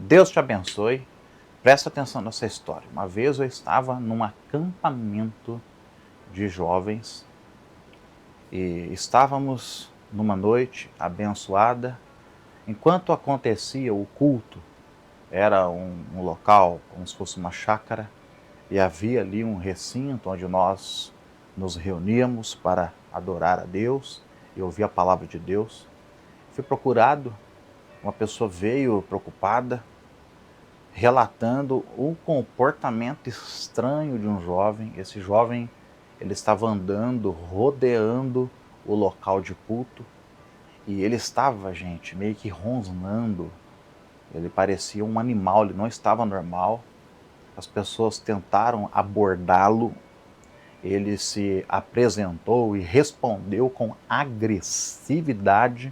Deus te abençoe. Presta atenção nessa história. Uma vez eu estava num acampamento de jovens e estávamos numa noite abençoada. Enquanto acontecia o culto, era um local como se fosse uma chácara e havia ali um recinto onde nós nos reuníamos para adorar a Deus e ouvir a palavra de Deus. Fui procurado, uma pessoa veio preocupada, relatando o comportamento estranho de um jovem. Esse jovem, ele estava andando, rodeando o local de culto e ele estava, gente, meio que rosnando. Ele parecia um animal, ele não estava normal. As pessoas tentaram abordá-lo. Ele se apresentou e respondeu com agressividade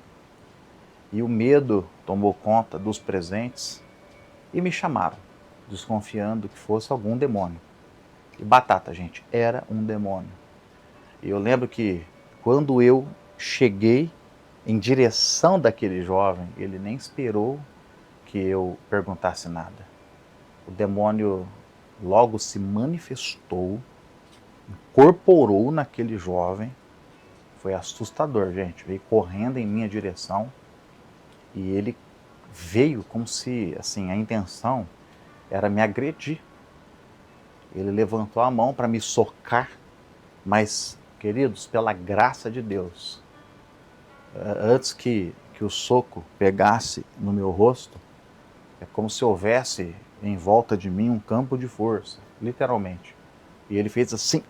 e o medo tomou conta dos presentes e me chamaram, desconfiando que fosse algum demônio. E batata, gente, era um demônio. E eu lembro que quando eu cheguei em direção daquele jovem, ele nem esperou que eu perguntasse nada. O demônio logo se manifestou, incorporou naquele jovem. Foi assustador, gente. Veio correndo em minha direção e ele veio como se, assim, a intenção era me agredir. Ele levantou a mão para me socar, mas, queridos, pela graça de Deus, antes que o soco pegasse no meu rosto, é como se houvesse em volta de mim um campo de força, literalmente. E ele fez assim,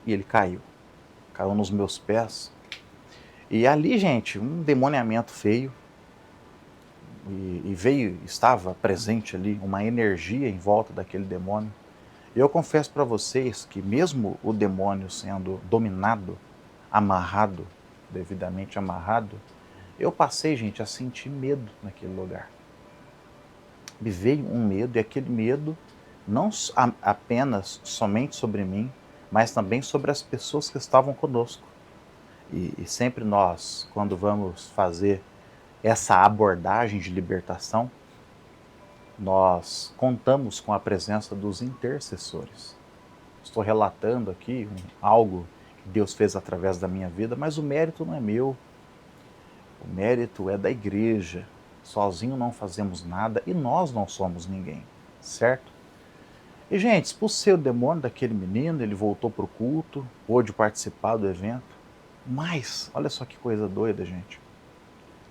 e ele caiu. Caiu nos meus pés. E ali, gente, um demoniamento feio. E veio, estava presente ali uma energia em volta daquele demônio. E eu confesso para vocês que mesmo o demônio sendo dominado, amarrado, devidamente amarrado, eu passei, gente, a sentir medo naquele lugar. Me veio um medo, e aquele medo não apenas somente sobre mim, mas também sobre as pessoas que estavam conosco. E sempre nós, quando vamos fazer essa abordagem de libertação, nós contamos com a presença dos intercessores. Estou relatando aqui algo que Deus fez através da minha vida, mas o mérito não é meu, o mérito é da igreja. Sozinho não fazemos nada e nós não somos ninguém, certo? E, gente, expulsei o demônio daquele menino, ele voltou para o culto, pôde participar do evento. Mas, olha só que coisa doida, gente.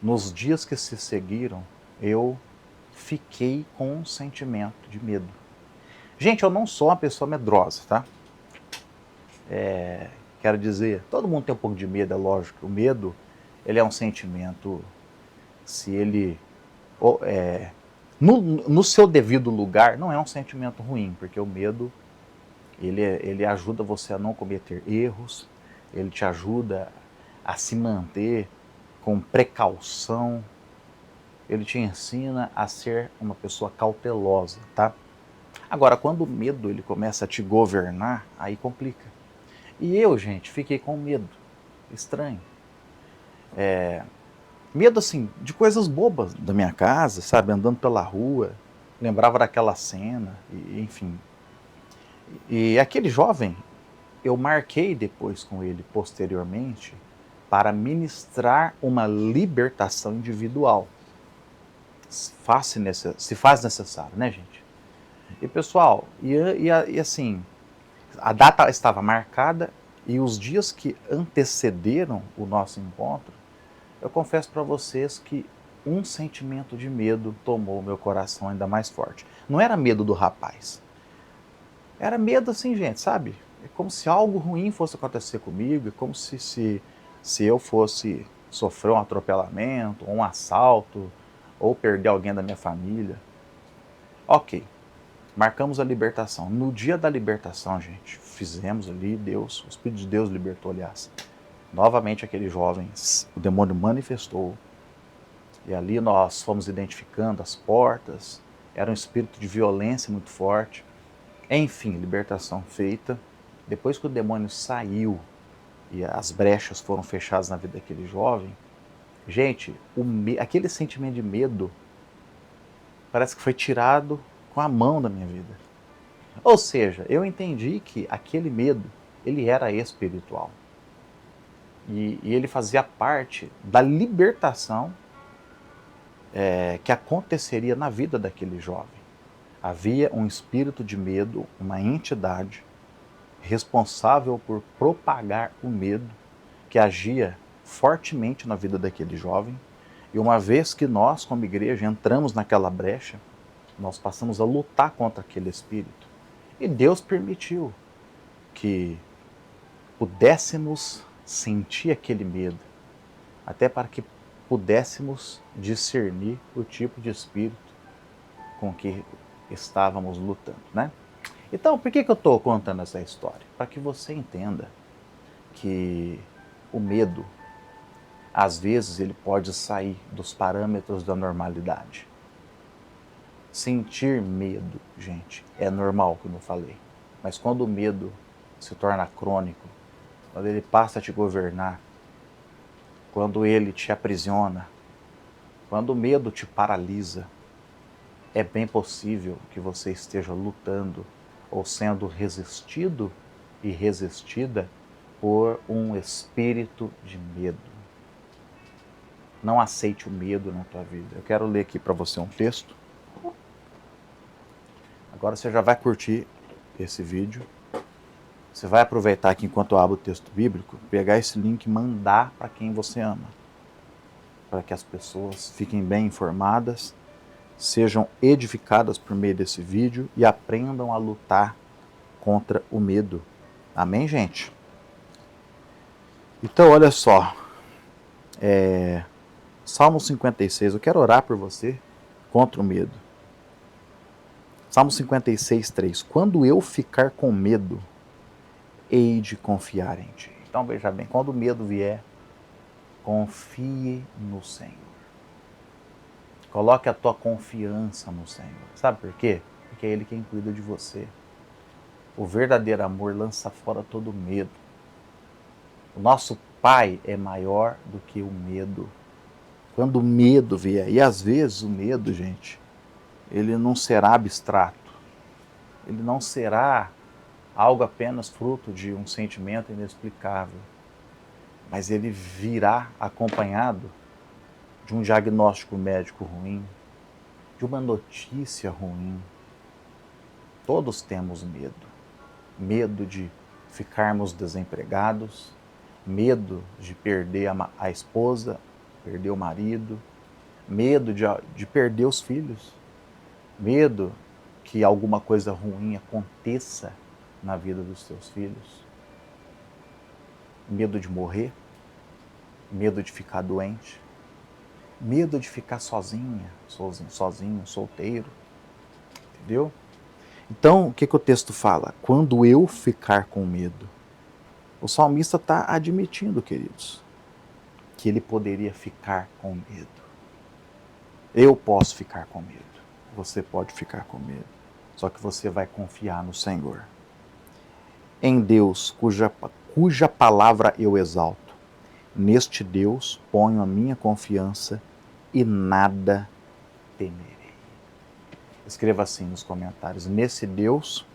Nos dias que se seguiram, eu fiquei com um sentimento de medo. Gente, eu não sou uma pessoa medrosa, tá? Quero dizer, todo mundo tem um pouco de medo, é lógico. O medo, ele é um sentimento, se ele no seu devido lugar, não é um sentimento ruim, porque o medo, ele ajuda você a não cometer erros, ele te ajuda a se manter com precaução, ele te ensina a ser uma pessoa cautelosa, tá? Agora, quando o medo ele começa a te governar, aí complica. E eu, gente, fiquei com medo, estranho. Medo, assim, de coisas bobas da minha casa, sabe? Andando pela rua, lembrava daquela cena, e, enfim. E aquele jovem, eu marquei depois com ele, posteriormente, para ministrar uma libertação individual. Se faz necessário, né, gente? E, pessoal, e assim, a data estava marcada e os dias que antecederam o nosso encontro, eu confesso para vocês que um sentimento de medo tomou meu coração ainda mais forte. Não era medo do rapaz. Era medo assim, gente, sabe? É como se algo ruim fosse acontecer comigo, é como se eu fosse sofrer um atropelamento, um assalto, ou perder alguém da minha família. Ok, marcamos a libertação. No dia da libertação, gente, fizemos ali, Deus, o Espírito de Deus libertou, aliás. Novamente aquele jovem, o demônio manifestou. E ali nós fomos identificando as portas, era um espírito de violência muito forte. Enfim, libertação feita. Depois que o demônio saiu e as brechas foram fechadas na vida daquele jovem, gente, aquele sentimento de medo Parece que foi tirado com a mão da minha vida. Ou seja, eu entendi que aquele medo, ele era espiritual. E ele fazia parte da libertação que aconteceria na vida daquele jovem. Havia um espírito de medo, uma entidade responsável por propagar o medo, que agia fortemente na vida daquele jovem. E uma vez que nós, como igreja, entramos naquela brecha, nós passamos a lutar contra aquele espírito. E Deus permitiu que pudéssemos sentir aquele medo, até para que pudéssemos discernir o tipo de espírito com que estávamos lutando, né? Então, por que eu estou contando essa história? Para que você entenda que o medo, às vezes, ele pode sair dos parâmetros da normalidade. Sentir medo, gente, é normal, como eu falei. Mas quando o medo se torna crônico, quando ele passa a te governar, quando ele te aprisiona, quando o medo te paralisa, é bem possível que você esteja lutando ou sendo resistido e resistida por um espírito de medo. Não aceite o medo na tua vida. Eu quero ler aqui para você um texto. Agora você já vai curtir esse vídeo. Você vai aproveitar aqui enquanto eu abro o texto bíblico, pegar esse link e mandar para quem você ama. Para que as pessoas fiquem bem informadas, sejam edificadas por meio desse vídeo e aprendam a lutar contra o medo. Amém, gente? Então, olha só. Salmo 56, eu quero orar por você contra o medo. Salmo 56, 3. Quando eu ficar com medo, hei de confiar em ti. Então, veja bem, quando o medo vier, confie no Senhor. Coloque a tua confiança no Senhor. Sabe por quê? Porque é Ele quem cuida de você. O verdadeiro amor lança fora todo medo. O nosso Pai é maior do que o medo. Quando o medo vier, e às vezes o medo, gente, ele não será abstrato. Ele não será algo apenas fruto de um sentimento inexplicável. Mas ele virá acompanhado de um diagnóstico médico ruim, de uma notícia ruim. Todos temos medo. Medo de ficarmos desempregados, medo de perder a esposa, perder o marido, medo de perder os filhos, medo que alguma coisa ruim aconteça na vida dos teus filhos, medo de morrer, medo de ficar doente, medo de ficar sozinho, solteiro, entendeu? Então, o que o texto fala? Quando eu ficar com medo. O salmista está admitindo, queridos, que ele poderia ficar com medo. Eu posso ficar com medo. Você pode ficar com medo. Só que você vai confiar no Senhor. Em Deus, cuja palavra eu exalto. Neste Deus ponho a minha confiança e nada temerei. Escreva assim nos comentários. Nesse Deus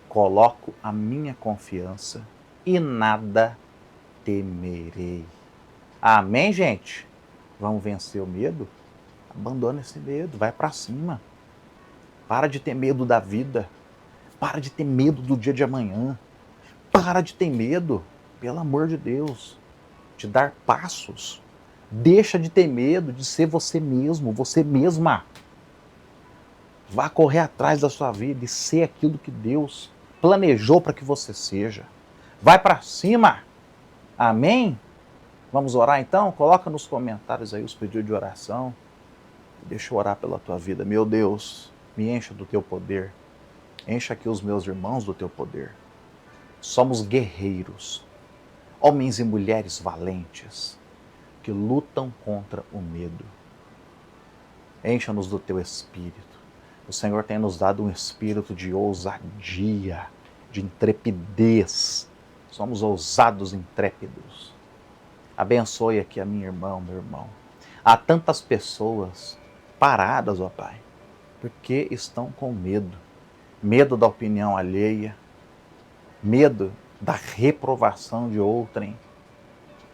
coloco a minha confiança e nada temerei. Amém, gente? Vamos vencer o medo? Abandona esse medo, vai para cima. Para de ter medo da vida. Para de ter medo do dia de amanhã. Para de ter medo, pelo amor de Deus, de dar passos. Deixa de ter medo de ser você mesmo, você mesma. Vá correr atrás da sua vida e ser aquilo que Deus planejou para que você seja. Vai para cima. Amém? Vamos orar então? Coloca nos comentários aí os pedidos de oração. Deixa eu orar pela tua vida. Meu Deus, me encha do teu poder. Encha aqui os meus irmãos do teu poder. Somos guerreiros, homens e mulheres valentes, que lutam contra o medo. Encha-nos do teu espírito. O Senhor tem nos dado um espírito de ousadia, de intrepidez. Somos ousados e intrépidos. Abençoe aqui a minha irmã, meu irmão. Há tantas pessoas paradas, ó Pai, porque estão com medo. Medo da opinião alheia, medo da reprovação de outrem.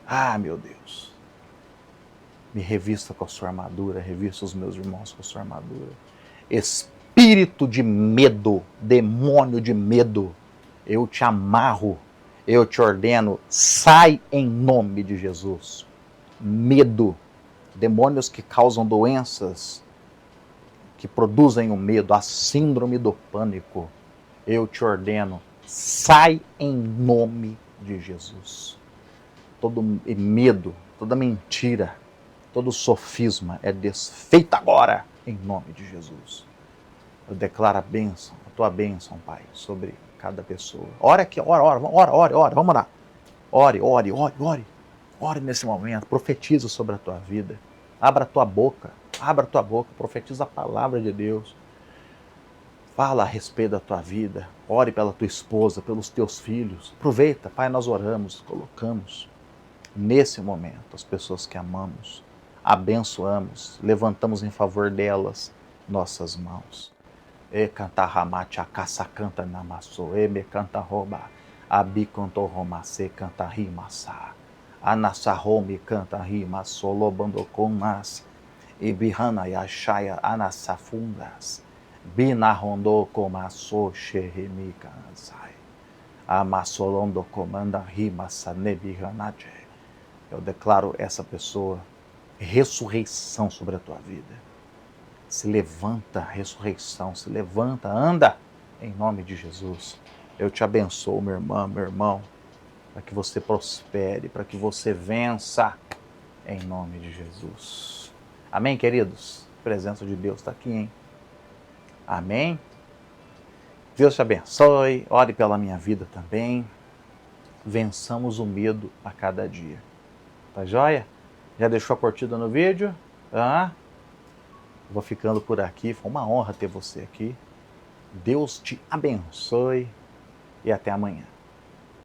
Ah, meu Deus, me revista com a sua armadura, revista os meus irmãos com a sua armadura. Espírito de medo, demônio de medo, eu te amarro, eu te ordeno, sai em nome de Jesus. Medo, demônios que causam doenças, que produzem o medo, a síndrome do pânico, eu te ordeno, sai em nome de Jesus. Todo medo, toda mentira, todo sofisma é desfeito agora, em nome de Jesus. Eu declaro a bênção, a tua bênção, Pai, sobre cada pessoa. Ora aqui, ora, vamos lá. Ore nesse momento, profetiza sobre a tua vida. Abra a tua boca, profetiza a palavra de Deus. Fala a respeito da tua vida, ore pela tua esposa, pelos teus filhos. Aproveita, Pai, nós oramos, colocamos nesse momento as pessoas que amamos, abençoamos, levantamos em favor delas nossas mãos. E canta ramate a caça canta namasso, e me canta roba, abi canto romase canta rimassa, anasarome canta rima solo bando com mas, e bihana yashaya anasafundas, binarondo comasso xerremica sai, amassolondo comanda rima sanebihanache. Eu declaro essa pessoa ressurreição sobre a tua vida. Se levanta, ressurreição, se levanta, anda, em nome de Jesus. Eu te abençoo, minha irmã, meu irmão, para que você prospere, para que você vença, em nome de Jesus. Amém, queridos? A presença de Deus está aqui, hein? Amém? Deus te abençoe, ore pela minha vida também. Vençamos o medo a cada dia. Tá joia? Já deixou a curtida no vídeo? Vou ficando por aqui, foi uma honra ter você aqui. Deus te abençoe e até amanhã.